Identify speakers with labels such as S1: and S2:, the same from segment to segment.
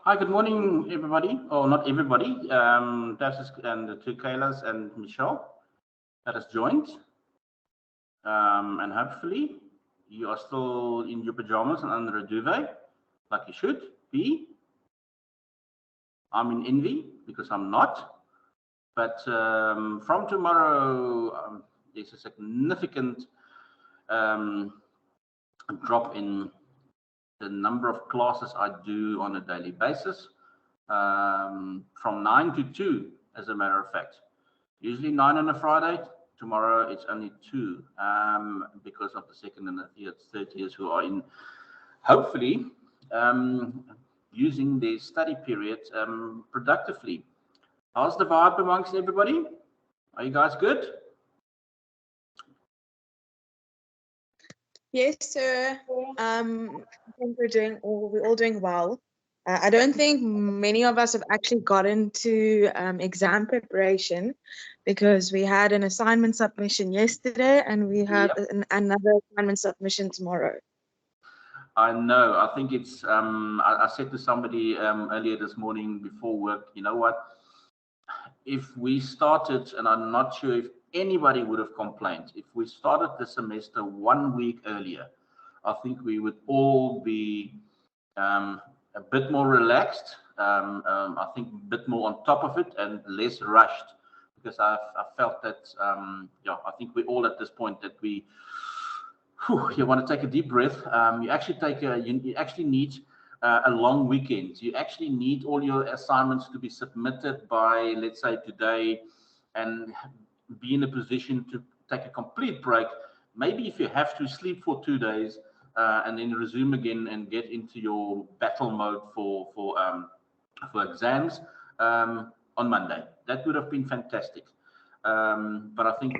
S1: Hi, good morning, everybody. Oh, not everybody. That's and the two Kaylas and Michelle that has joined. And hopefully you are still in your pajamas and under a duvet, like you should be. I'm in envy because I'm not. But from tomorrow, there's a significant um, drop in the number of classes I do on a daily basis, from 9 to 2, as a matter of fact. Usually 9 on a Friday. Tomorrow it's only 2, because of the second and the third years who are in, hopefully, um, using their study period productively. How's the vibe amongst everybody? Are you guys good?
S2: Yes, sir. I think we're all doing well. I don't think many of us have actually gotten to exam preparation because we had an assignment submission yesterday and we have
S1: Yeah,
S2: another assignment submission tomorrow.
S1: I know. I think it's. I said to somebody earlier this morning before work, you know what? If we started, and I'm not sure if anybody would have complained, if we started the semester 1 week earlier, I think we would all be a bit more relaxed. I think a bit more on top of it and less rushed, because I felt that, yeah, I think we're all at this point that you want to take a deep breath. You actually you actually need a long weekend. You actually need all your assignments to be submitted by, let's say, today, and be in a position to take a complete break. Maybe if you have to sleep for 2 days, and then resume again and get into your battle mode for exams on Monday. That would have been fantastic. But I think,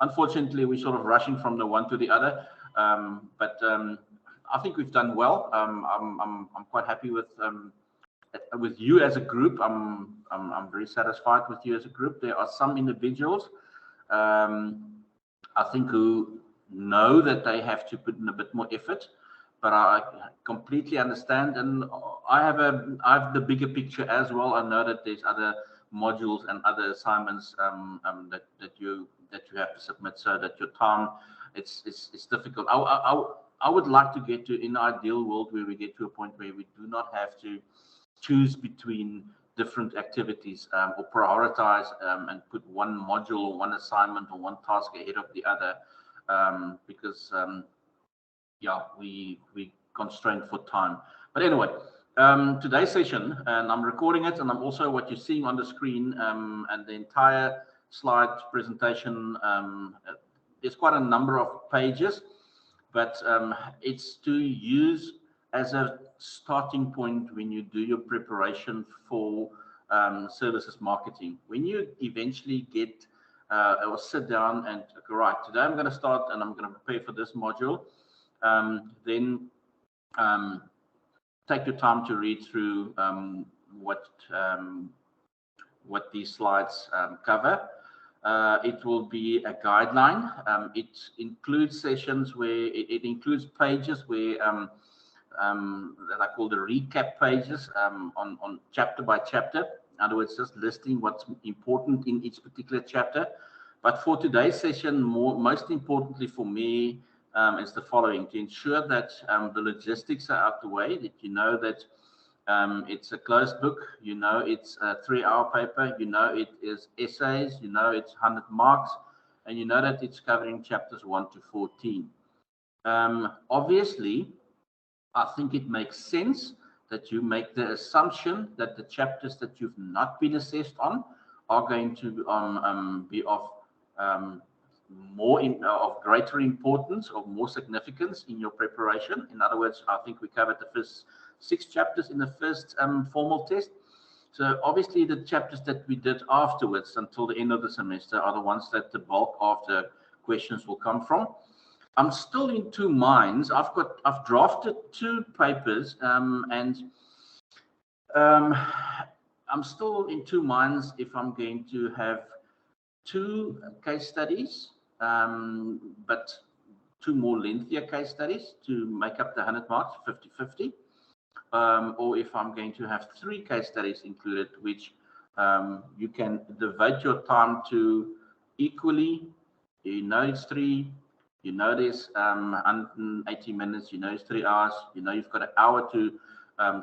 S1: unfortunately, we're sort of rushing from the one to the other. But I think we've done well. I'm quite happy with you as a group. I'm very satisfied with you as a group. There are some individuals, I think, who know that they have to put in a bit more effort, but I completely understand, and I have the bigger picture as well. I know that there's other modules and other assignments that you have to submit, so that your time, it's difficult. I would like to get to, in an ideal world, where we get to a point where we do not have to choose between different activities, or prioritize, and put one module or one assignment or one task ahead of the other, because yeah, we constrained for time. But anyway, today's session, and I'm recording it, and I'm also, what you're seeing on the screen, and the entire slide presentation, there's quite a number of pages, but it's to use as a starting point when you do your preparation for services marketing. When you eventually get or sit down and, okay, right, today I'm going to start and I'm going to prepare for this module, then take your time to read through what these slides cover. It will be a guideline. It includes sessions where it includes pages where that I call the recap pages, on chapter by chapter. In other words, just listing what's important in each particular chapter. But for today's session, most importantly for me, is the following: to ensure that the logistics are out the way, that you know that it's a closed book, you know it's a 3-hour paper, you know it is essays, you know it's 100 marks, and you know that it's covering chapters 1 to 14. Obviously, I think it makes sense that you make the assumption that the chapters that you've not been assessed on are going to be of of greater importance or more significance in your preparation. In other words, I think we covered the first 6 chapters in the first formal test. So obviously the chapters that we did afterwards until the end of the semester are the ones that the bulk of the questions will come from. I'm still in 2 minds. I've drafted 2 papers, and I'm still in 2 minds if I'm going to have 2 case studies, but 2 more lengthier case studies to make up the 100 marks, 50-50, or if I'm going to have 3 case studies included, which you can devote your time to equally. You know it's 3, you know there's 180 minutes, you know it's 3 hours, you know you've got an hour to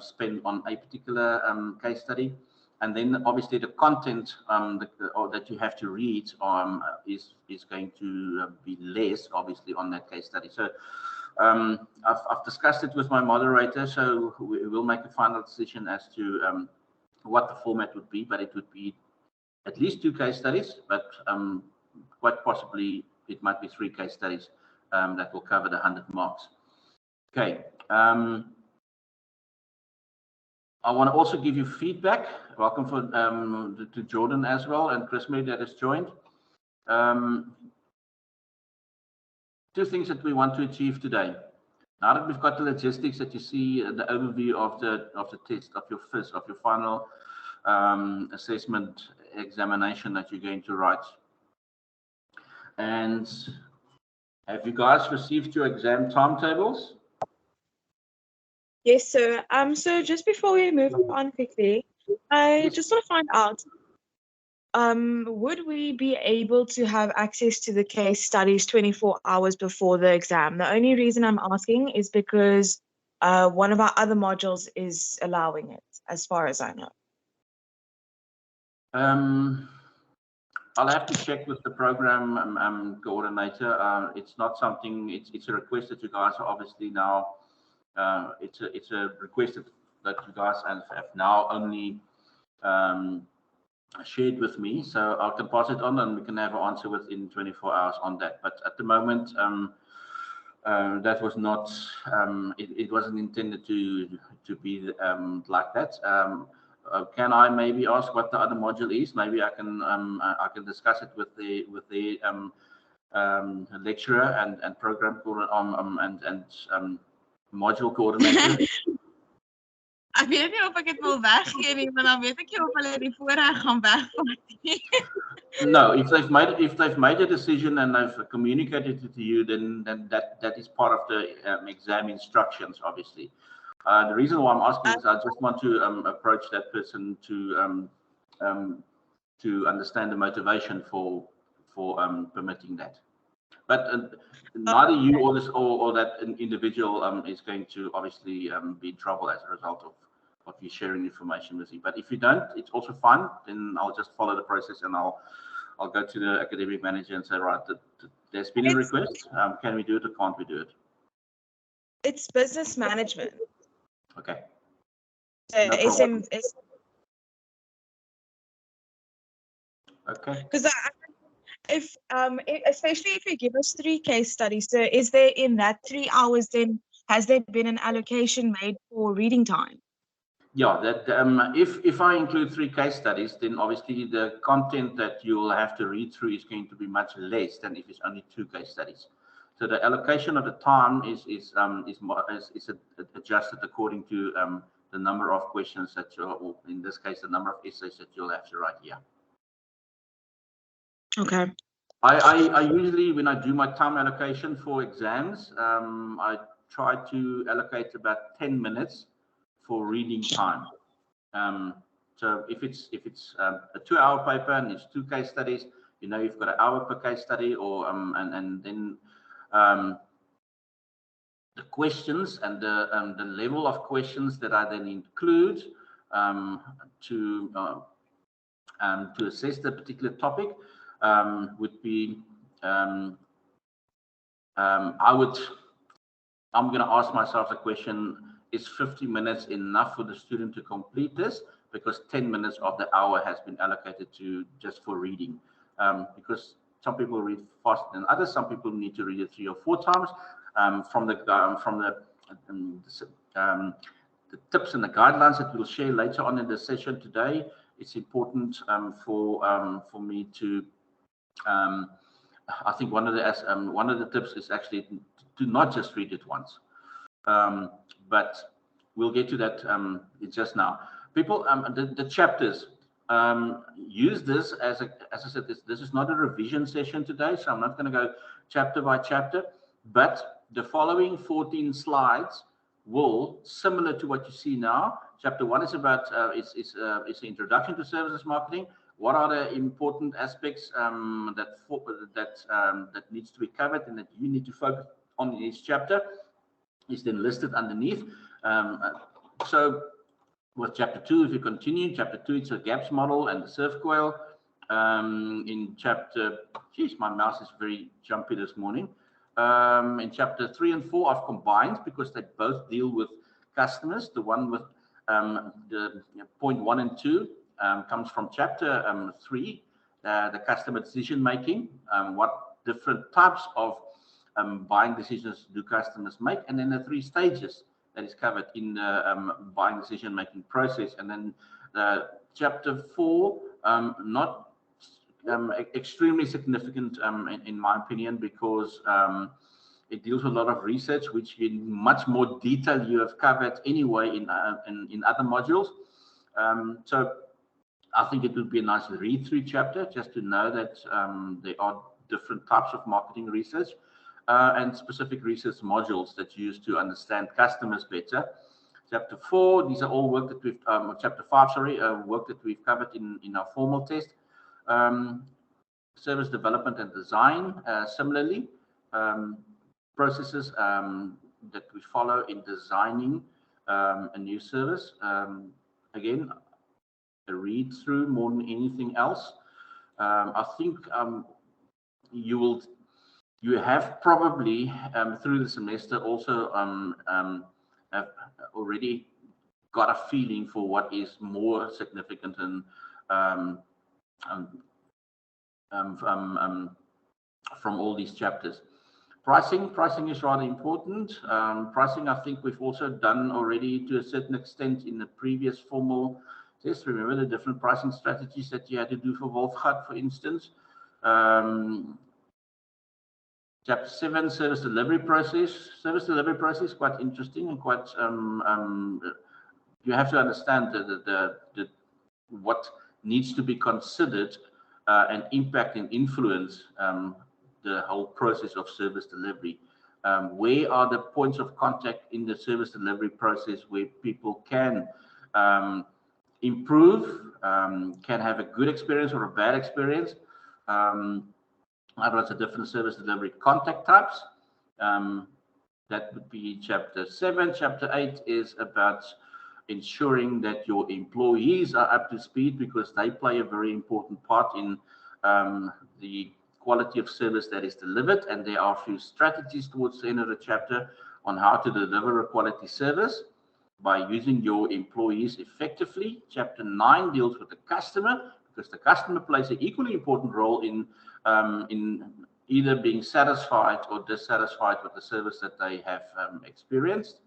S1: spend on a particular case study. And then obviously the content that you have to read is going to be less, obviously, on that case study. So I've discussed it with my moderator, so we will make a final decision as to what the format would be, but it would be at least 2 case studies, but quite possibly it might be 3 case studies that will cover the 100 marks. Okay. I want to also give you feedback. Welcome to Jordan as well, and Chris May that has joined. 2 things that we want to achieve today. Now that we've got the logistics that you see, the overview of the test, of your final assessment examination that you're going to write. And have you guys received your exam timetables?
S2: Yes, sir. So just before we move on quickly, I just want to find out, would we be able to have access to the case studies 24 hours before the exam? The only reason I'm asking is because one of our other modules is allowing it, as far as I know.
S1: I'll have to check with the program coordinator. It's not something, it's a request that you guys are obviously now, it's a request that you guys have now only shared with me. So I can pass it on and we can have an answer within 24 hours on that. But at the moment, that was not, it wasn't intended to be like that. Can I maybe ask what the other module is? Maybe I can discuss it with the lecturer and program and module coordinator.
S2: Ek weet nie of ek dit wil weggee nie, maar dan weet ek nie of hulle die voorreg gaan wegvat nie.
S1: No, if they've made a decision and they've communicated it to you, then that is part of the exam instructions, obviously. The reason why I'm asking is I just want to approach that person to understand the motivation for permitting that. But neither you or that individual is going to obviously be in trouble as a result of you sharing information with you. But if you don't, it's also fine. Then I'll just follow the process and I'll go to the academic manager and say, right, there's been a request. Can we do it or can't we do it?
S2: It's business management.
S1: Okay.
S2: No
S1: okay.
S2: Because if especially if you give us 3 case studies, so is there in that 3 hours then has there been an allocation made for reading time?
S1: Yeah, that if I include 3 case studies, then obviously the content that you will have to read through is going to be much less than if it's only 2 case studies. So the allocation of the time is adjusted according to the number of questions that or in this case, the number of essays that you'll have to write here.
S2: Okay.
S1: I usually, when I do my time allocation for exams, I try to allocate about 10 minutes for reading time. So if it's a 2-hour paper and it's 2 case studies, you know you've got an hour per case study, or and then the questions and the level of questions that I then include to assess the particular topic would be I'm going to ask myself the question: is 50 minutes enough for the student to complete this? Because 10 minutes of the hour has been allocated to just for reading. Because some people read faster than others. Some people need to read it 3 or 4 times. From the tips and the guidelines that we'll share later on in the session today, it's important for me to. I think one of the tips is actually to not just read it once. But we'll get to that just now. People, the chapters, use this as I said, this is not a revision session today, so I'm not going to go chapter by chapter, but the following 14 slides will, similar to what you see now. Chapter 1 is about it's an introduction to services marketing. What are the important aspects that needs to be covered and that you need to focus on in each chapter is then listed underneath. So with chapter 2, if you continue, chapter 2, it's a gaps model and the surf coil. In chapter, geez, my mouse is very jumpy this morning. In chapter 3 and 4, I've combined because they both deal with customers. The one with the point 1 and 2 comes from chapter 3, the customer decision making. What different types of buying decisions do customers make, and then the 3 stages that is covered in the buying decision making process. And then chapter 4, not extremely significant in my opinion, because it deals with a lot of research, which in much more detail you have covered anyway in other modules. So I think it would be a nice read-through chapter just to know that there are different types of marketing research and specific research modules that you use to understand customers better. Chapter 4, these are all work that we've, chapter 5, sorry, work that we've covered in our formal test. Service development and design, similarly, processes that we follow in designing a new service. Again, a read through more than anything else. I think you have probably through the semester also have already got a feeling for what is more significant and from all these chapters. Pricing is rather important. Pricing, I think we've also done already to a certain extent in the previous formal test. Remember the different pricing strategies that you had to do for Wolfgat, for instance. Chapter 7, service delivery process. Service delivery process is quite interesting and quite, you have to understand what needs to be considered and impact and influence the whole process of service delivery. Where are the points of contact in the service delivery process where people can improve, can have a good experience or a bad experience? Otherwise, the different service delivery contact types. That would be chapter 7. Chapter 8 is about ensuring that your employees are up to speed, because they play a very important part in the quality of service that is delivered. And there are a few strategies towards the end of the chapter on how to deliver a quality service by using your employees effectively. Chapter 9 deals with the customer, because the customer plays an equally important role in either being satisfied or dissatisfied with the service that they have experienced.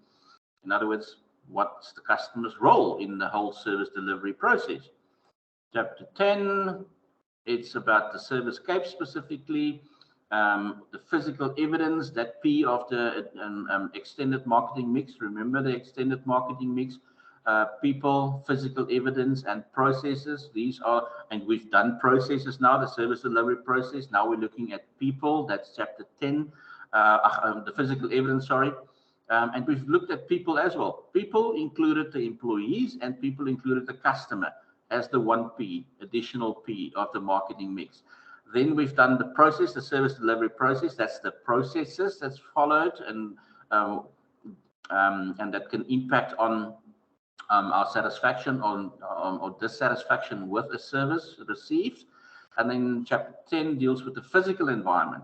S1: In other words, what's the customer's role in the whole service delivery process? Chapter 10, it's about the servicescape specifically, the physical evidence, that P of the extended marketing mix. Remember the extended marketing mix, people, physical evidence, and processes. These are, and we've done processes now, the service delivery process. Now we're looking at people. That's chapter 10, the physical evidence, sorry. And we've looked at people as well. People included the employees, and people included the customer as the 1P, additional P of the marketing mix. Then we've done the process, the service delivery process. That's the processes that's followed and that can impact on our satisfaction or dissatisfaction with a service received. And then chapter 10 deals with the physical environment.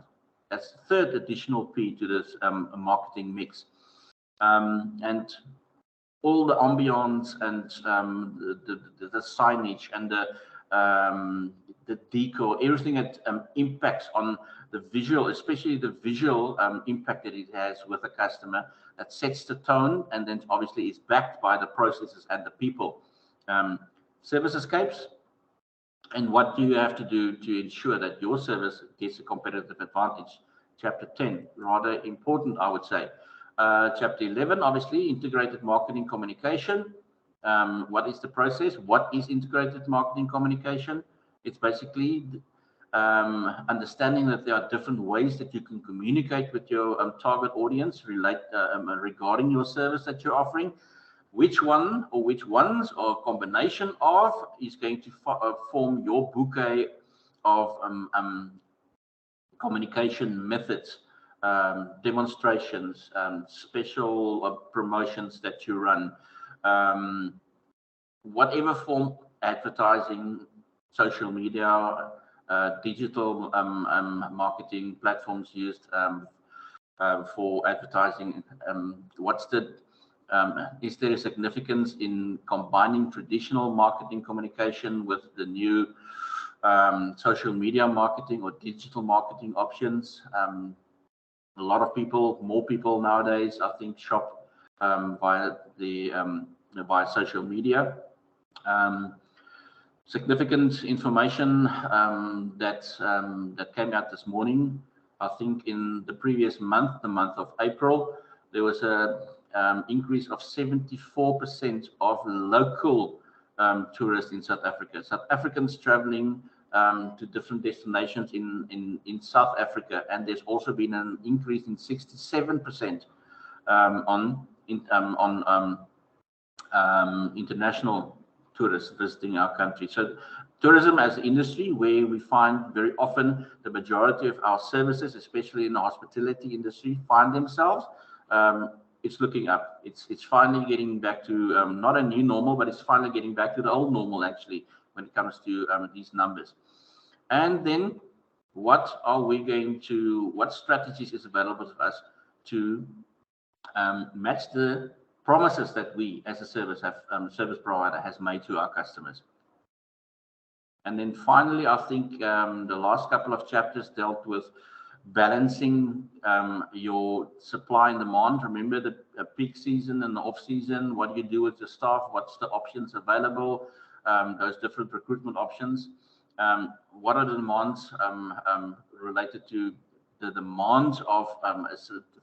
S1: That's the third additional P to this marketing mix. And all the ambience and the signage and the decor, everything that impacts on the visual, especially the visual impact that it has with the customer, that sets the tone, and then obviously is backed by the processes and the people. Service escapes, and what do you have to do to ensure that your service gets a competitive advantage? Chapter 10, rather important, I would say. Chapter 11, obviously, integrated marketing communication. What is the process? What is integrated marketing communication? It's basically understanding that there are different ways that you can communicate with your target audience regarding your service that you're offering. Which one or which ones or combination of is going to form your bouquet of communication methods, demonstrations, special promotions that you run, whatever form, advertising, social media, digital marketing platforms used for advertising. Is there a significance in combining traditional marketing communication with the new social media marketing or digital marketing options? A lot of people, more people nowadays, I think, shop via social media. Significant information that came out this morning. I think in the previous month, the month of April, there was a increase of 74% of local tourists in South Africa. South Africans traveling to different destinations in South Africa, and there's also been an increase in 67% on international tourists visiting our country. So tourism as an industry, where we find very often the majority of our services, especially in the hospitality industry, find themselves, it's looking up. It's finally getting back to not a new normal, but it's finally getting back to the old normal, actually, when it comes to these numbers. And then what strategies is available to us to match the promises that we as a service provider has made to our customers. And then finally, I think the last couple of chapters dealt with balancing your supply and demand. Remember the peak season and the off season. What do you do with your staff? What's the options available? Those different recruitment options. What are the demands related to the demands of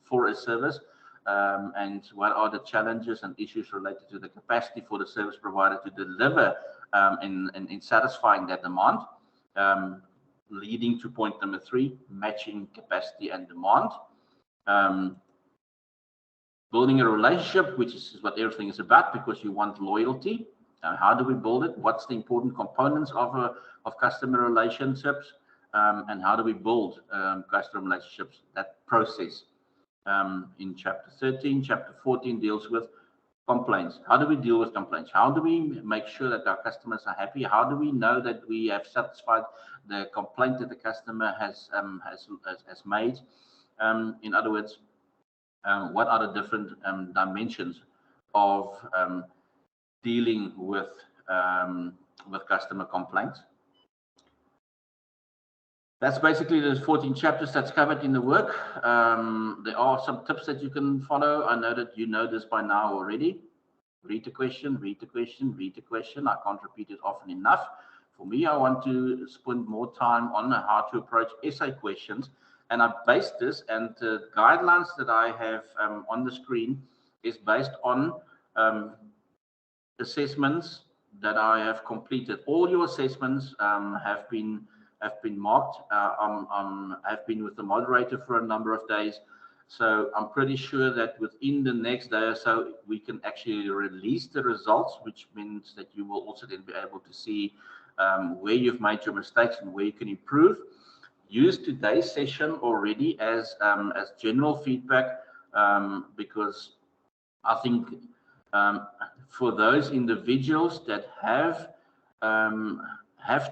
S1: for a service? And what are the challenges and issues related to the capacity for the service provider to deliver in satisfying that demand, leading to point number 3, matching capacity and demand. Building a relationship, which is what everything is about, because you want loyalty. How do we build it? What's the important components of customer relationships? And how do we build customer relationships, that process? In chapter 13, chapter 14 deals with complaints. How do we deal with complaints? How do we make sure that our customers are happy? How do we know that we have satisfied the complaint that the customer has made? In other words, what are the different dimensions of dealing with customer complaints? That's basically the 14 chapters that's covered in the work. There are some tips that you can follow. I know that you know this by now already. Read the question, read the question, read the question. I can't repeat it often enough. For me, I want to spend more time on how to approach essay questions. And I based this, and the guidelines that I have on the screen is based on assessments that I have completed. All your assessments have been marked. I've been with the moderator for a number of days, so I'm pretty sure that within the next day or so we can actually release the results, which means that you will also then be able to see where you've made your mistakes and where you can improve. Use today's session already as general feedback, because I think for those individuals that have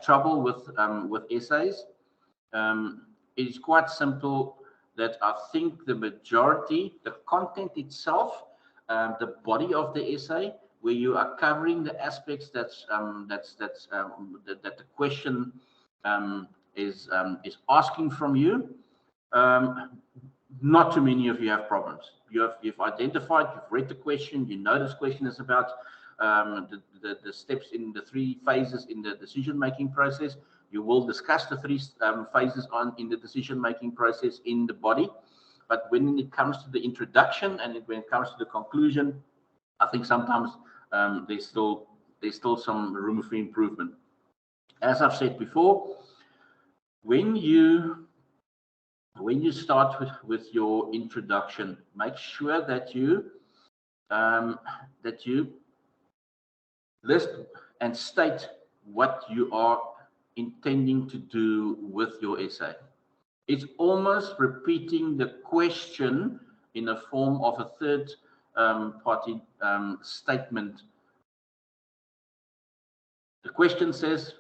S1: trouble with essays, it is quite simple. That I think the majority, the content itself, the body of the essay, where you are covering the aspects that the question is asking from you. Not too many of you have problems. You've identified, you've read the question, you know this question is about the steps in the 3 phases in the decision-making process. You will discuss the 3 phases in the decision-making process in the body. But when it comes to the introduction and when it comes to the conclusion, I think sometimes there's still some room for improvement. As I've said before, when you start with your introduction, make sure that you list and state what you are intending to do with your essay. It's almost repeating the question in a form of a third party statement. The question says,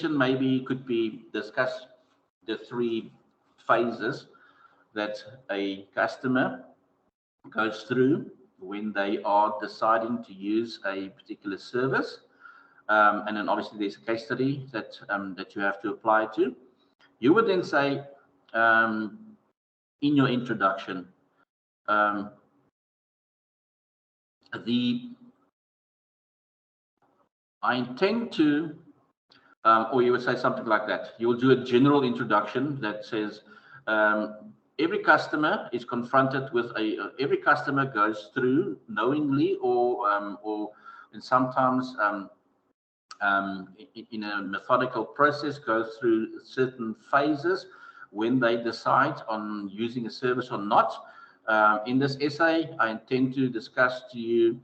S1: maybe could be discuss the 3 phases that a customer goes through when they are deciding to use a particular service. And then obviously there's a case study that you have to apply to. You would then say in your introduction, I intend to, or you would say something like that. You will do a general introduction that says, every customer is confronted with every customer goes through knowingly or and sometimes in a methodical process, goes through certain phases when they decide on using a service or not. In this essay, I intend to discuss to you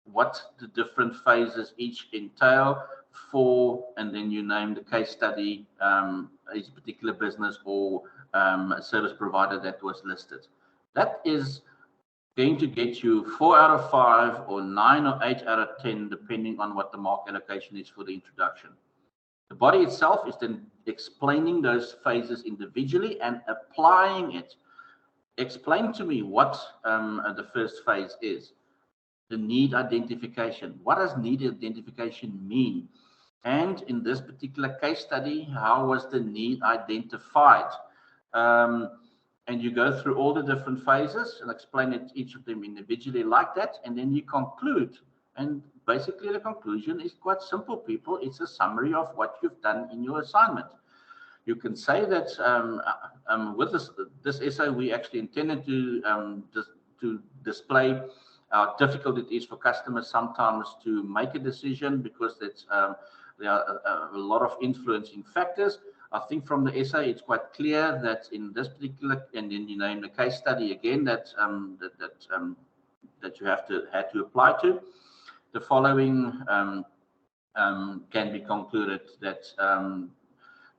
S1: what the different phases each entail for, and then you name the case study, a particular business or a service provider that was listed. That is going to get you 4 out of 5 or 9 or 8 out of 10, depending on what the mark allocation is for the introduction. The body itself is then explaining those phases individually and applying it. Explain to me what the first phase is. The need identification. What does need identification mean? And in this particular case study, how was the need identified? And you go through all the different phases and explain it, each of them individually like that, and then you conclude. And basically the conclusion is quite simple, people. It's a summary of what you've done in your assignment. You can say that with this essay, we actually intended to display how difficult it is for customers sometimes to make a decision because there are a lot of influencing factors. I think from the essay, it's quite clear that in this particular, and then you name the case study again that you had to apply to. The following can be concluded that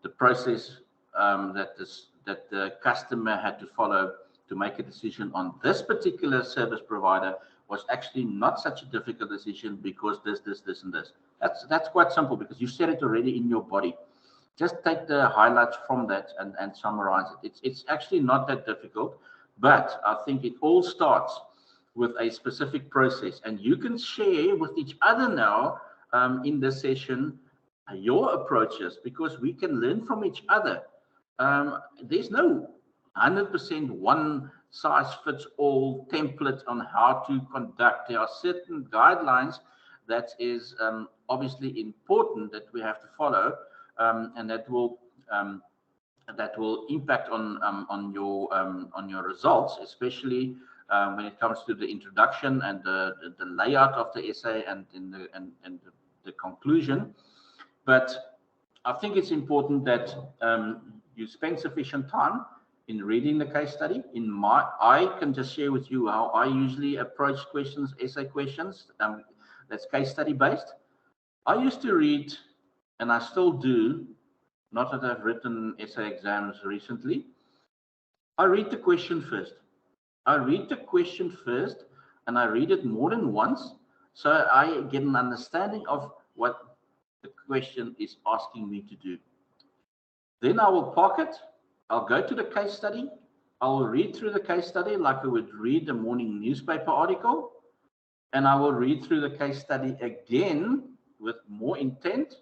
S1: the process that the customer had to follow to make a decision on this particular service provider was actually not such a difficult decision because this, and this. That's quite simple because you said it already in your body. Just take the highlights from that and summarize it. It's actually not that difficult, but I think it all starts with a specific process. And you can share with each other now in this session your approaches because we can learn from each other. There's no 100% one size fits all template on how to conduct. There are certain guidelines that is obviously important that we have to follow. And that will impact on your results, especially when it comes to the introduction and the layout of the essay and the conclusion. But I think it's important that you spend sufficient time in reading the case study. I can just share with you how I usually approach questions, essay questions. That's case study based. I used to read. And I still do, not that I've written essay exams recently. I read the question first. And I read it more than once. So I get an understanding of what the question is asking me to do. Then I will park it. I'll go to the case study. I will read through the case study like I would read a morning newspaper article. And I will read through the case study again with more intent.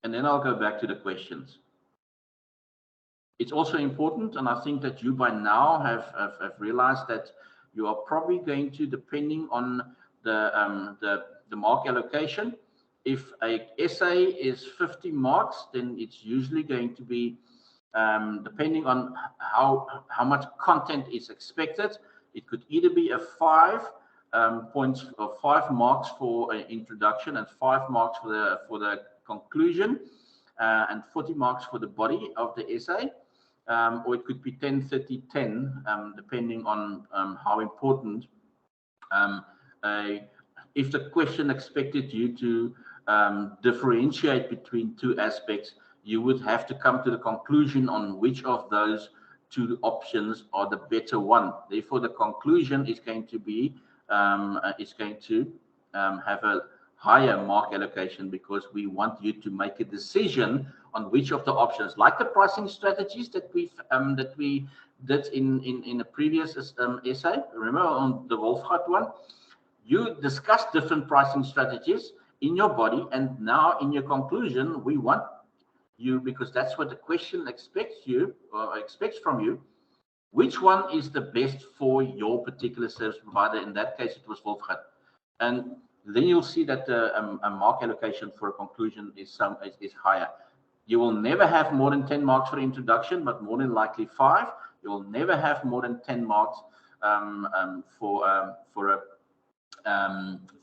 S1: And then I'll go back to the questions. It's also important, and I think that you by now have realized that you are probably going to, depending on the mark allocation, if a essay is 50 marks, then it's usually going to be, depending on how much content is expected, it could either be a 5 points or 5 marks for an introduction and 5 marks for the conclusion. and 40 marks for the body of the essay, or it could be 10, 30, 10, depending on how important. If the question expected you to differentiate between two aspects, you would have to come to the conclusion on which of those two options are the better one. Therefore, the conclusion is going to be have a higher mark allocation, because we want you to make a decision on which of the options, like the pricing strategies that we did in a previous essay. Remember on the Wolfgat one, you discussed different pricing strategies in your body, and now in your conclusion, we want you, because that's what the question expects from you, which one is the best for your particular service provider. In that case, it was Wolfgat. And then you'll see that a mark allocation for a conclusion is higher. You will never have more than 10 marks for introduction, but more than likely 5. You will never have more than 10 marks for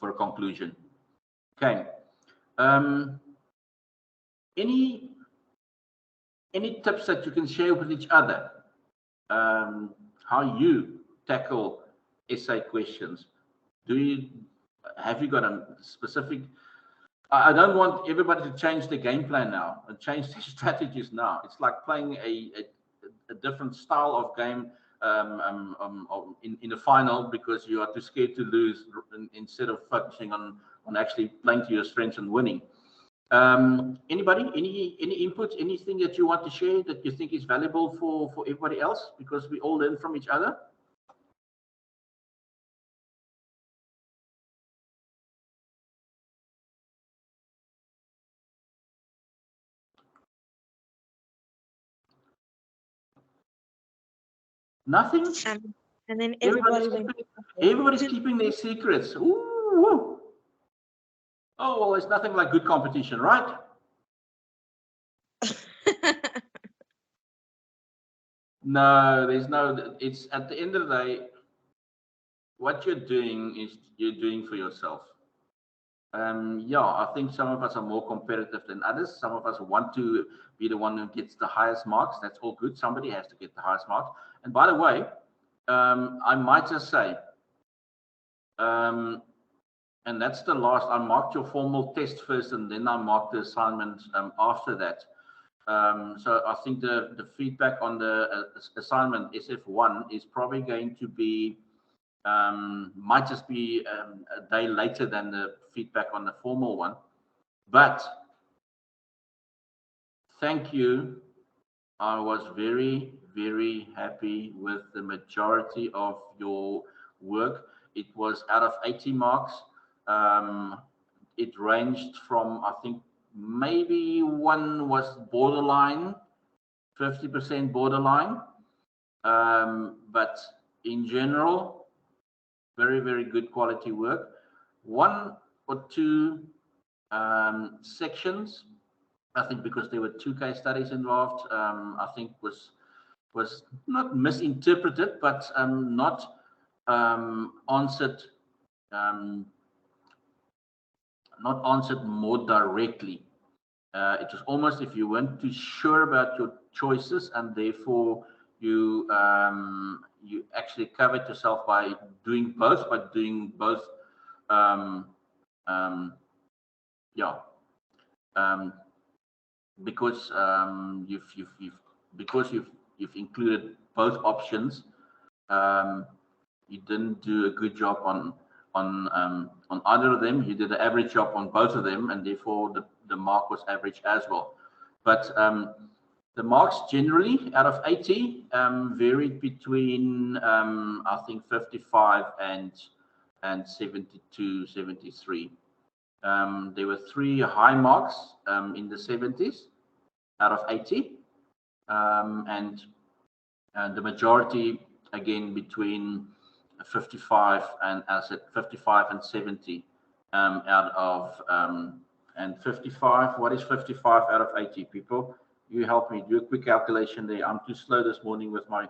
S1: a conclusion. Okay. Any tips that you can share with each other? How you tackle essay questions? Have you got a specific? I don't want everybody to change their game plan now and change their strategies now. It's like playing a different style of game in the final, because you are too scared to lose instead of focusing on actually playing to your strengths and winning. Anybody, any input, anything that you want to share that you think is valuable for everybody else, because we all learn from each other? Nothing.
S2: And then everybody's
S1: keeping their secrets. Ooh. Oh, well, it's nothing like good competition, right? No, there's no. It's at the end of the day, what you're doing is you're doing for yourself. Yeah, I think some of us are more competitive than others. Some of us want to be the one who gets the highest marks. That's all good. Somebody has to get the highest marks. And by the way, I might just say, and that's the last. I marked your formal test first, and then I marked the assignment after that. So I think the feedback on the assignment SF1 is probably going to be, might just be a day later than the feedback on the formal one. But thank you. I was very, very happy with the majority of your work. It was out of 80 marks. It ranged from, I think, maybe one was borderline, 50% borderline. But in general, very, very good quality work. One or two sections, I think, because there were 2 case studies involved, I think was not misinterpreted, but not answered more directly. It was almost if you weren't too sure about your choices, and therefore you actually covered yourself by doing both, because you've included both options. You didn't do a good job on either of them. You did an average job on both of them, and therefore the mark was average as well. But the marks generally out of 80 varied between I think 55 and 72, 73. There were 3 high marks in the 70s out of 80, and the majority again between 55 and 70 out of and 55. What is 55 out of 80? People, you help me do a quick calculation there. I'm too slow this morning with my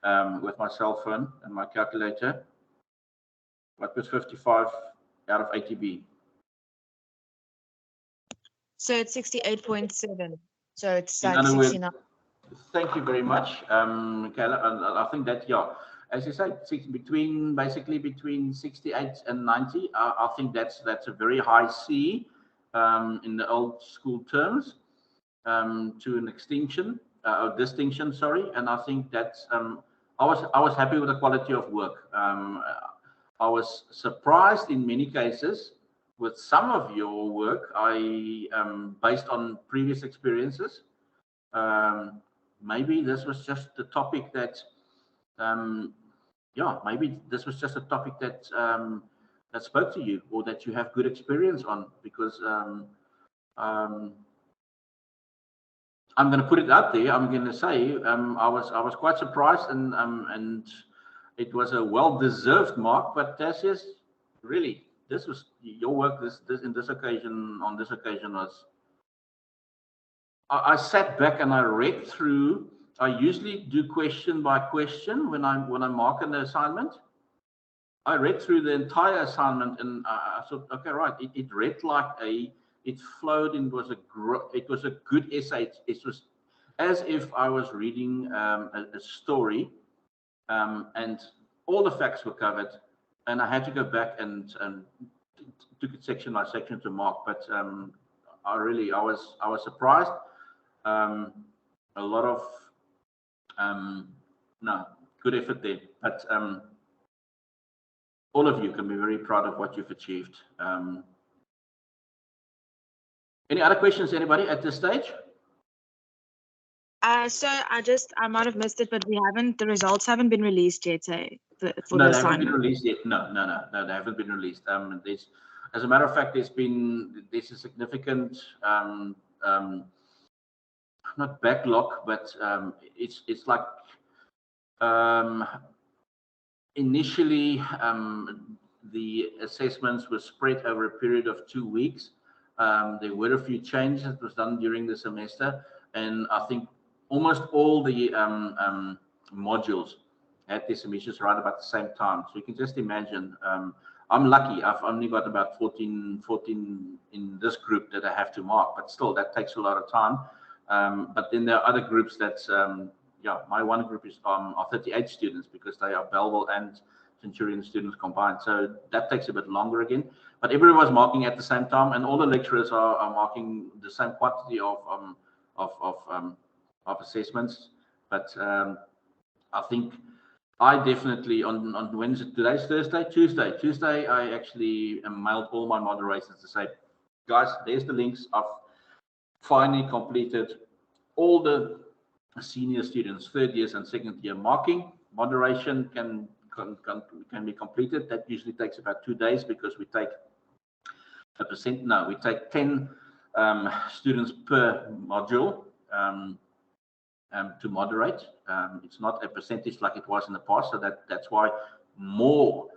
S1: cell phone and my calculator. What was 55 out of 80 be?
S2: So it's 68.7. So it's
S1: In
S2: like
S1: other words,
S2: 69.
S1: thank you very much, Michaela. I think that, yeah, as you say, basically between 68 and 90. I think that's a very high C in the old school terms, to an extinction or distinction. Sorry, and I think that's I was happy with the quality of work. I was surprised in many cases with some of your work. Based on previous experiences. Um, Maybe this was just the topic that, yeah, maybe this was just a topic that that spoke to you, or that you have good experience on. Because um, I'm going to put it out there. I'm going to say I was quite surprised, and it was a well-deserved mark. But that's just really, this was your work. This in this occasion on this occasion was. I sat back and I read through. I usually do question by question when I mark an assignment. I read through the entire assignment, and I thought, okay, right. It read like it flowed, and it was a good essay. It was as if I was reading a story, and all the facts were covered, and I had to go back and took it section by section to mark. But I was surprised. A lot of no, good effort there. But all of you can be very proud of what you've achieved. Any other questions, anybody at this stage?
S2: So I might have missed it, but the results haven't been released yet, for
S1: No,
S2: the
S1: they haven't been
S2: assignment.
S1: released yet. No, they haven't been released. As a matter of fact, there's a significant not backlog, but it's like initially the assessments were spread over a period of 2 weeks. There were a few changes that was done during the semester, and I think almost all the modules had their submissions right about the same time. So you can just imagine. I'm lucky. I've only got about 14 in this group that I have to mark, but still that takes a lot of time. But then there are other groups that, yeah, my one group is are 38 students, because they are Bellville and Centurion students combined. So that takes a bit longer again. But everyone's marking at the same time, and all the lecturers are marking the same quantity of assessments. But I think I definitely on Wednesday, today's Thursday, Tuesday, I actually mailed all my moderators to say, guys, there's the links. I've finally completed all the senior students, third years and second year marking. Moderation can be completed. That usually takes about 2 days, because we take we take 10 students per module to moderate. It's not a percentage like it was in the past, so that's why more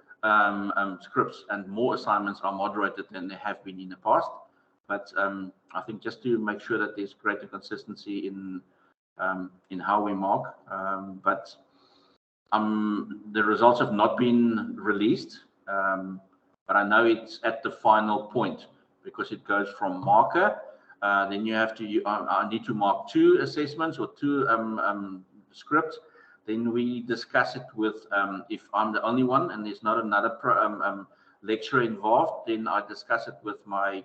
S1: scripts and more assignments are moderated than they have been in the past. But I think just to make sure that there's greater consistency in how we mark. But the results have not been released, but I know it's at the final point, because it goes from marker. Then you have to. I need to mark 2 assessments or 2 scripts. Then we discuss it with, if I'm the only one and there's not another lecturer involved, then I discuss it with my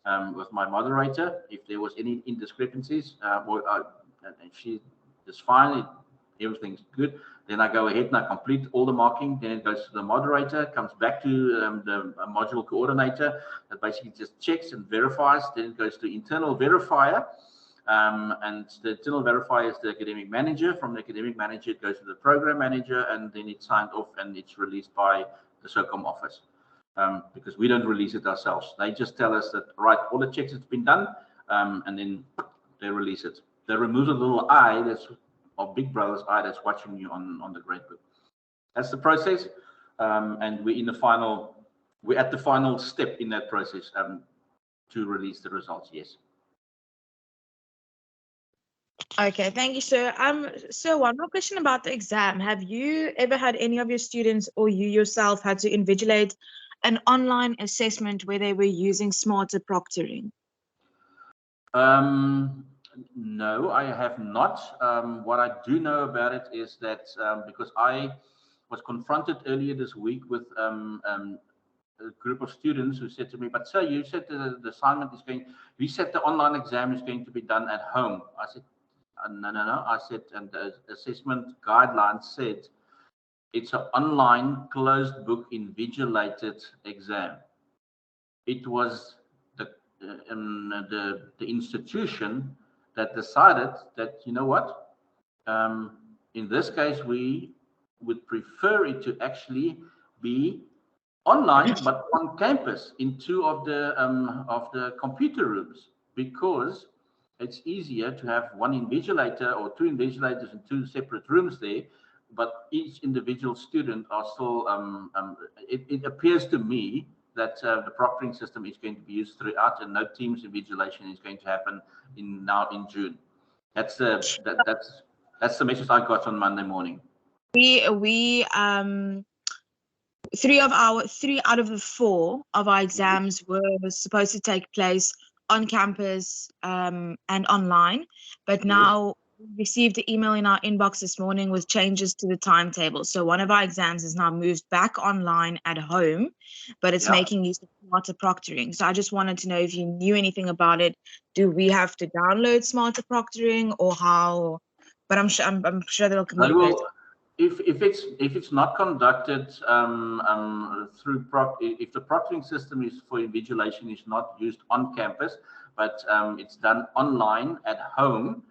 S1: moderator. If there was any indiscrepancies, and she is fine, everything's good, then I go ahead and I complete all the marking. Then it goes to the moderator, comes back to the module coordinator, that basically just checks and verifies. Then it goes to internal verifier, and the internal verifier is the academic manager. From the academic manager, it goes to the program manager, and then it's signed off and it's released by the SOCOM office. Because we don't release it ourselves. They just tell us that, right, all the checks have been done, and then they release it. They remove a little eye, that's our big brother's eye, that's watching you on the grade book. That's the process, and we're at the final step in that process to release the results. Yes.
S2: Okay, thank you, sir. So one more question about the exam. Have you ever had any of your students or you yourself had to invigilate an online assessment where they were using smarter proctoring?
S1: No, I have not. What I do know about it is that because I was confronted earlier this week with a group of students who said to me, "But sir, you said the assignment is going. We said the online exam is going to be done at home." I said, "No, no, no." I said, and the assessment guidelines said it's an online closed book invigilated exam. It was the institution that decided that, you know what, in this case we would prefer it to actually be online but on campus in two of the computer rooms, because it's easier to have one invigilator or two invigilators in two separate rooms there, but each individual student are still it appears to me that the proctoring system is going to be used throughout, and no Teams invigilation is going to happen in June. That's that's the message I got on Monday morning.
S2: We 3 out of the 4 of our exams were supposed to take place on campus and online, but now we received the email in our inbox this morning with changes to the timetable. So one of our exams is now moved back online at home, but it's making use of smarter proctoring. So I just wanted to know if you knew anything about it. Do we have to download smarter proctoring, or how? But I'm sure they'll communicate.
S1: If it's not conducted through if the proctoring system is for invigilation is not used on campus, but it's done online at home,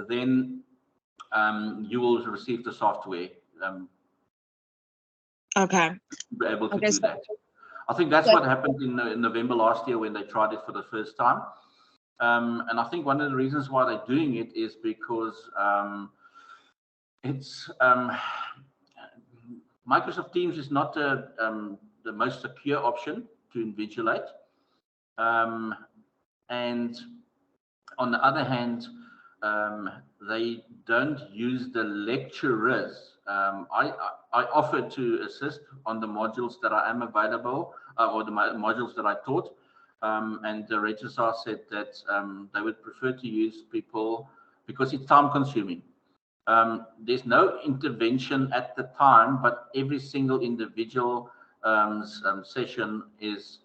S1: then you will receive the software.
S2: Okay.
S1: Be able to do that. I think that's what happened in November last year when they tried it for the first time. And I think one of the reasons why they're doing it is because it's Microsoft Teams is not the most secure option to invigilate, and on the other hand, they don't use the lecturers. I offered to assist on the modules that I am available, or the modules that I taught, and the registrar said that they would prefer to use people because it's time consuming. There's no intervention at the time, but every single individual session is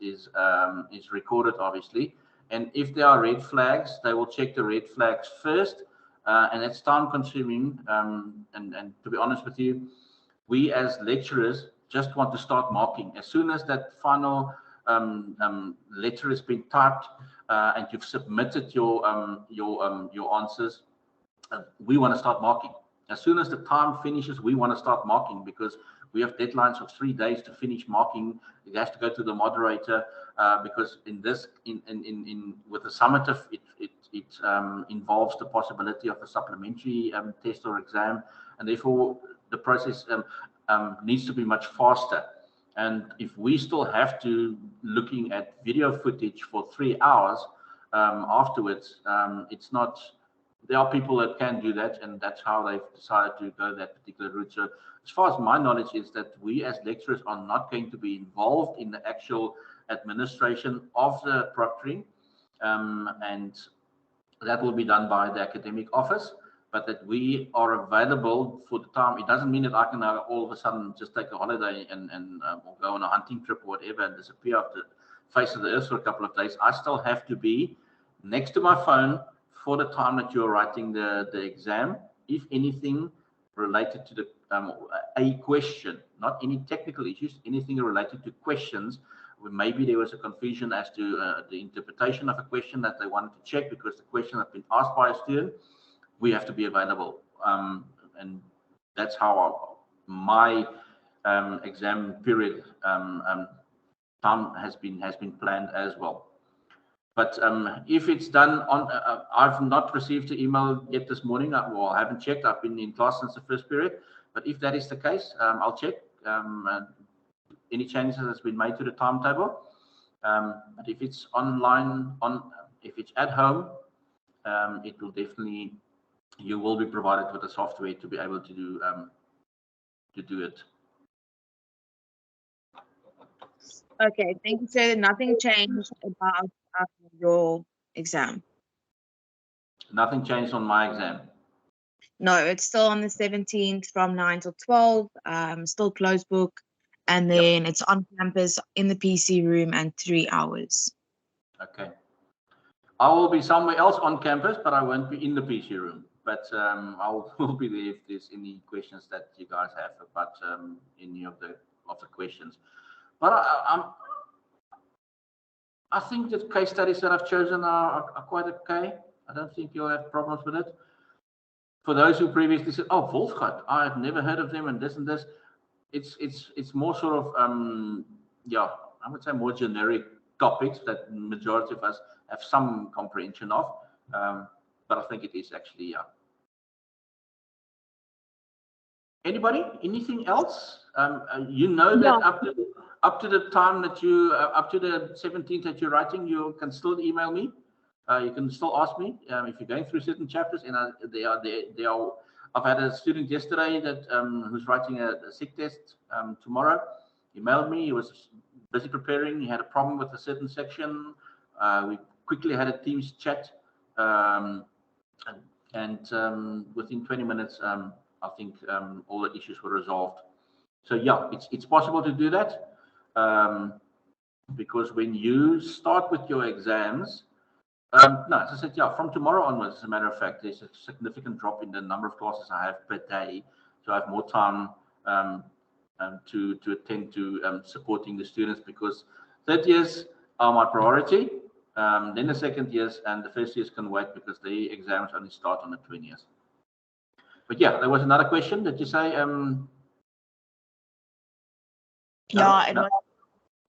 S1: recorded, obviously. And if there are red flags, they will check the red flags first, and it's time consuming. And to be honest with you, we as lecturers just want to start marking. As soon as that final letter has been typed and you've submitted your answers, we want to start marking. As soon as the time finishes, we want to start marking, because we have deadlines of 3 days to finish marking. It has to go to the moderator, because with the summative, it involves the possibility of a supplementary test or exam, and therefore the process needs to be much faster. And if we still have to looking at video footage for 3 hours afterwards, it's not. There are people that can do that, and that's how they've decided to go that particular route. So as far as my knowledge is that we as lecturers are not going to be involved in the actual administration of the proctoring, and that will be done by the academic office, but that we are available for the time. It doesn't mean that I can all of a sudden just take a holiday and or go on a hunting trip or whatever and disappear off the face of the earth for a couple of days. I still have to be next to my phone for the time that you're writing the exam. If anything related to the a question, not any technical issues, anything related to questions, where maybe there was a confusion as to the interpretation of a question that they wanted to check because the question had been asked by a student, we have to be available. And that's how my exam period time has been planned as well. But if it's done on, I've not received the email yet this morning. Well, I haven't checked. I've been in class since the first period. But if that is the case, I'll check any changes that's been made to the timetable. But if it's online, if it's at home, it will definitely, you will be provided with the software to be able to do it.
S2: Okay, thank you, sir. Nothing changed about your exam.
S1: Nothing changed on my exam.
S2: No, it's still on the 17th from 9 till 12, still closed book, and then it's on campus in the PC room and 3 hours.
S1: Okay. I will be somewhere else on campus, but I won't be in the PC room. But I will be there if there's any questions that you guys have about any of the questions. But I think the case studies that I've chosen are quite okay. I don't think you'll have problems with it. For those who previously said, "Oh, Wolfgat, I've never heard of them," and this and this, it's more sort of I would say more generic topics that majority of us have some comprehension of. But I think it is actually Anybody? Anything else? You know that up to the time that you up to the 17th that you're writing, you can still email me. You can still ask me if you're going through certain chapters, and they are. I've had a student yesterday that who's writing a SIG test tomorrow. He mailed me. He was busy preparing. He had a problem with a certain section. We quickly had a Teams chat, and within 20 minutes, I think all the issues were resolved. So yeah, it's possible to do that because when you start with your exams. No, as I said, from tomorrow onwards, as a matter of fact, there's a significant drop in the number of classes I have per day. So I have more time to attend to supporting the students because third years are my priority. Then the second years and the first years can wait because the exams only start on the 20th. But yeah, there was another question. Did you say?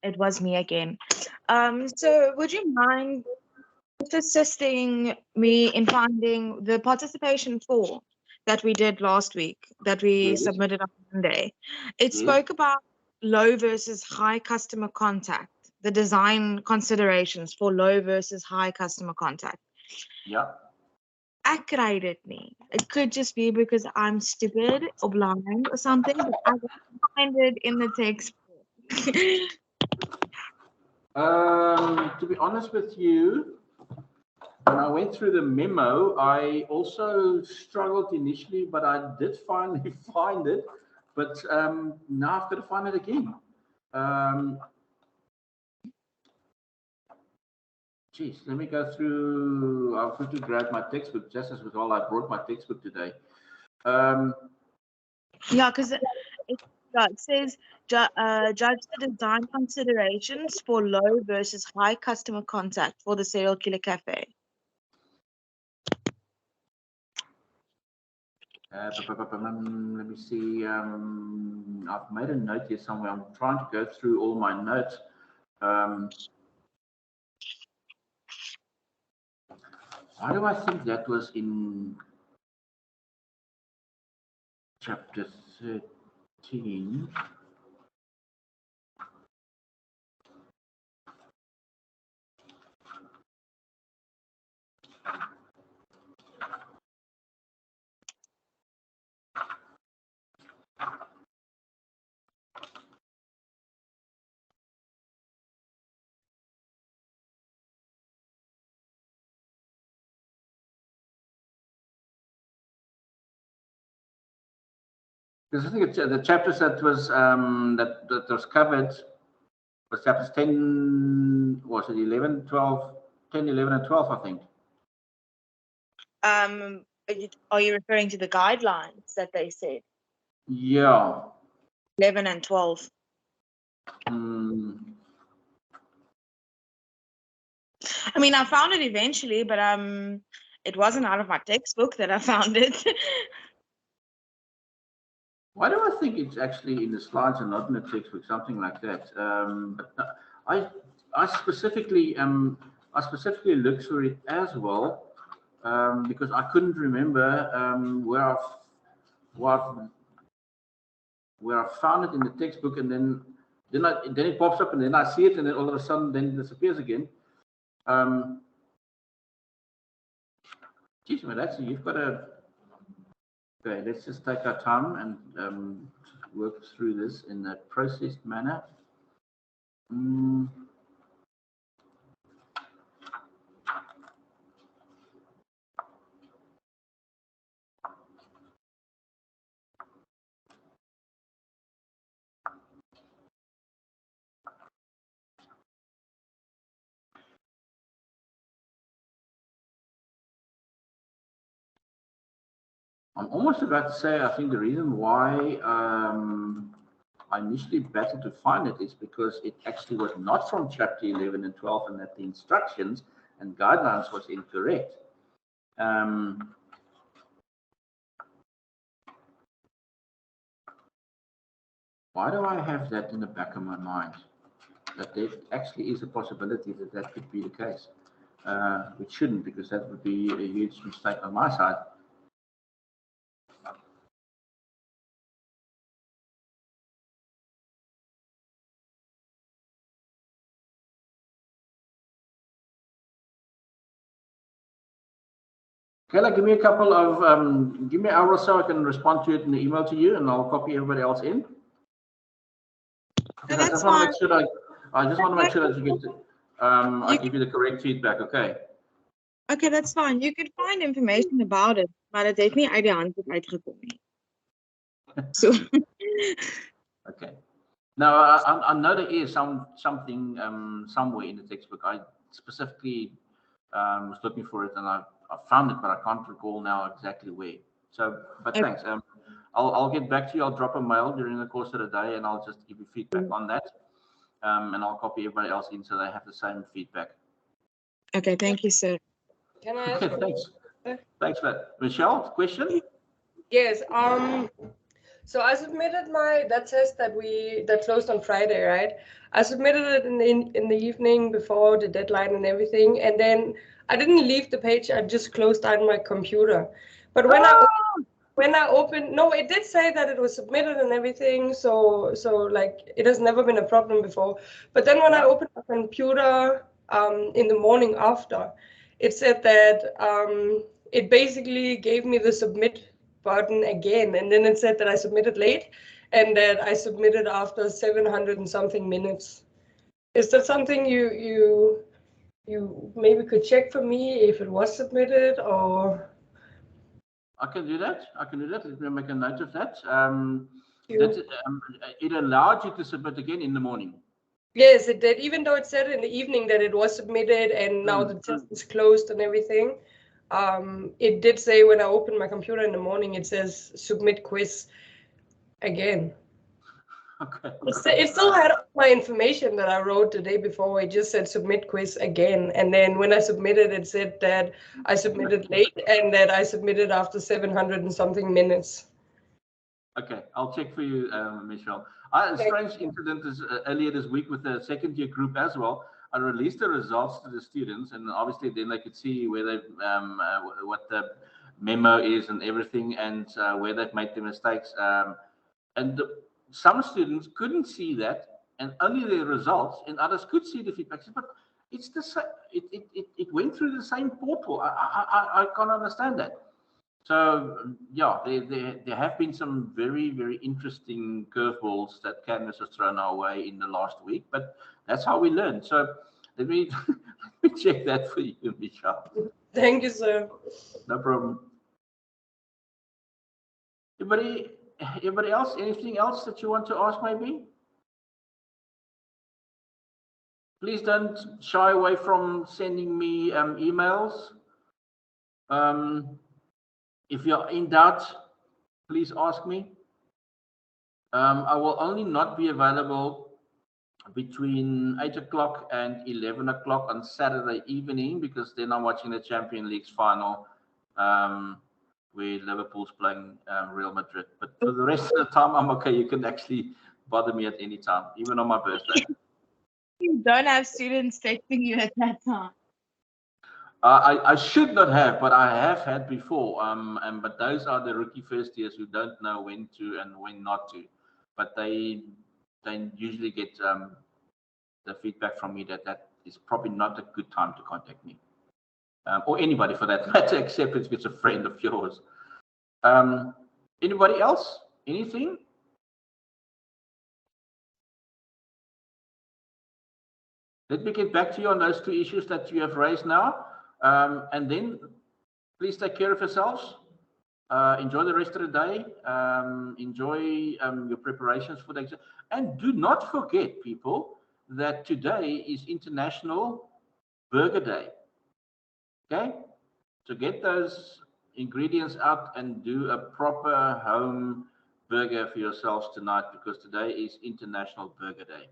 S2: It was me again. So would you mind assisting me in finding the participation form that we did last week, that we submitted on Monday? It spoke about low versus high customer contact, the design considerations for low versus high customer contact.
S1: Yeah.
S2: Ek kry dit nie. It could just be because I'm stupid or blind or something, but I can't find it in the textbook.
S1: To be honest with you, when I went through the memo, I also struggled initially, but I did finally find it. But now I've got to find it again. Geez, let me go through. I'll quickly grab my textbook. Just as with all, I brought my textbook today.
S2: Yeah, because it says judge the design considerations for low versus high customer contact for the serial killer cafe.
S1: Let me see. I've made a note here somewhere. I'm trying to go through all my notes. Why do I think that was in chapter 13? Because I think the chapters that was that was covered was chapters 10, was it 11, 12, 10, 11, and 12, I think.
S2: Are you referring to the guidelines that they said?
S1: Yeah.
S2: 11 and 12. I mean, I found it eventually, but it wasn't out of my textbook that I found it.
S1: Why do I think it's actually in the slides and not in the textbook, something like that? But I specifically looked through it as well because I couldn't remember where I found it in the textbook, and then it pops up, and then I see it, and then all of a sudden then it disappears again. Geez, well, that's you've got a. Okay, let's just take our time and work through this in a processed manner. I'm almost about to say, I think the reason why I initially battled to find it is because it actually was not from chapter 11 and 12, and that the instructions and guidelines was incorrect. Why do I have that in the back of my mind? That there actually is a possibility that that could be the case. Which shouldn't, because that would be a huge mistake on my side. Kayla, give me a couple of, give me an hour or so, I can respond to it in the email to you, and I'll copy everybody else in.
S2: No,
S1: I just want to make sure that I just want to make sure that you get, I give you the correct feedback, okay?
S2: Okay, that's fine. You could find information about it, maar dit het nie uit die hand uitgekom nie. So.
S1: Okay. Now, I know there is something somewhere in the textbook. I specifically was looking for it, and I found it, but I can't recall now exactly where. So, but okay. Thanks. I'll get back to you. I'll drop a mail during the course of the day, and I'll just give you feedback on that. And I'll copy everybody else in so they have the same feedback.
S2: Okay, thank you, sir.
S3: Can I ask?
S1: Okay, thanks. Thanks for that. Michelle, question?
S3: Yes. So I submitted that test that closed on Friday, right? I submitted it in the evening before the deadline and everything, and then I didn't leave the page. I just closed down my computer. But when I opened, no, it did say that it was submitted and everything. So like it has never been a problem before. But then when I opened my computer in the morning after, it said that it basically gave me the submit button again, and then it said that I submitted late and that I submitted after 700 and something minutes. Is that something you maybe could check for me if it was submitted? Or
S1: I can do that. I can do that. Let me make a note of that. It allowed you to submit again in the morning.
S3: Yes, it did. Even though it said in the evening that it was submitted and now the test is closed and everything, it did say when I opened my computer in the morning, it says submit quiz again.
S1: Okay.
S3: It still had my information that I wrote the day before. It just said submit quiz again. And then when I submitted, it said that I submitted late and that I submitted after 700 and something minutes.
S1: Okay, I'll check for you, Michelle. A strange incident is earlier this week with the second year group as well. I released the results to the students, and obviously then they could see where they what the memo is and everything, and where they've made the mistakes. Some students couldn't see that, and only the results, and others could see the feedback. But it's the same. It went through the same portal. I can't understand that. So yeah, there have been some very, very interesting curveballs that Canvas has thrown our way in the last week, but that's how we learn. So let me check that for you, Michelle.
S3: Thank you, sir.
S1: No problem. Anybody else? Anything else that you want to ask maybe? Please don't shy away from sending me emails. If you're in doubt, please ask me. I will only not be available between 8 o'clock and 11 o'clock on Saturday evening, because then I'm watching the Champions League's final where Liverpool's playing Real Madrid. But for the rest of the time, I'm okay. You can actually bother me at any time, even on my birthday.
S2: You don't have students texting you at that time.
S1: I should not have, but I have had before. But those are the rookie first years who don't know when to and when not to. But they usually get the feedback from me that is probably not a good time to contact me, or anybody for that matter, except if it's a friend of yours. Anybody else? Anything? Let me get back to you on those two issues that you have raised now. And then please take care of yourselves. Enjoy the rest of the day. Enjoy your preparations for the exam. And do not forget, people, that today is International Burger Day. Okay? So get those ingredients out and do a proper home burger for yourselves tonight, because today is International Burger Day.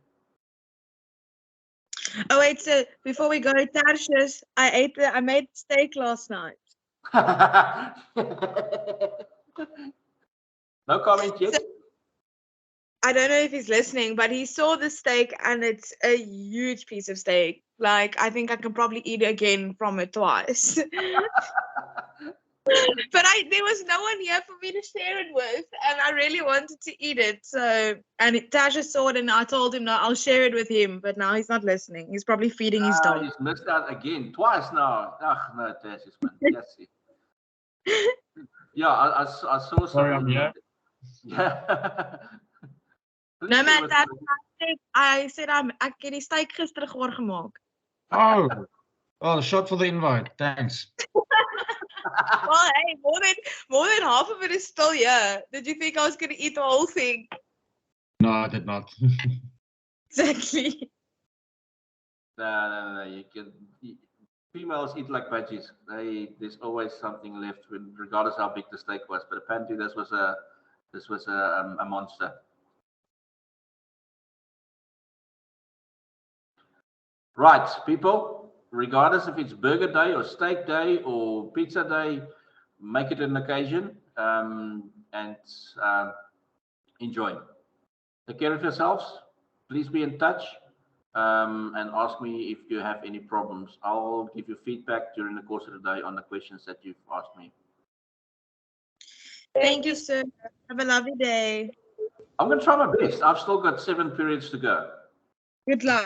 S2: Oh wait, so before we go, Tarshus, I made steak last night.
S1: No comment yet.
S2: So, I don't know if he's listening, but he saw the steak and it's a huge piece of steak. Like, I think I can probably eat again from it twice. But there was no one here for me to share it with, and I really wanted to eat it. So, and Tasha saw it, and I told him, no, I'll share it with him. But now he's not listening. He's probably feeding his dog.
S1: He's missed out again, twice now. Ach, no, Tash, man. Yes. Yeah, I saw some.
S4: Sorry, I'm here.
S1: Yeah.
S2: No, man, I said ek het die steak gister gehoor gemaak.
S4: Oh, shot for the invite. Thanks.
S2: Well, hey, more than half of it is still here. Did you think I was going to eat the whole thing?
S4: No, I did not.
S2: Exactly.
S1: No. You can. Females eat like veggies. There's always something left, regardless how big the steak was. But apparently, this was a monster. Right, people. Regardless if it's burger day or steak day or pizza day, make it an occasion and enjoy. Take care of yourselves. Please be in touch and ask me if you have any problems. I'll give you feedback during the course of the day on the questions that you've asked me.
S2: Thank you, sir. Have a lovely day.
S1: I'm going to try my best. I've still got 7 periods to go.
S2: Good luck.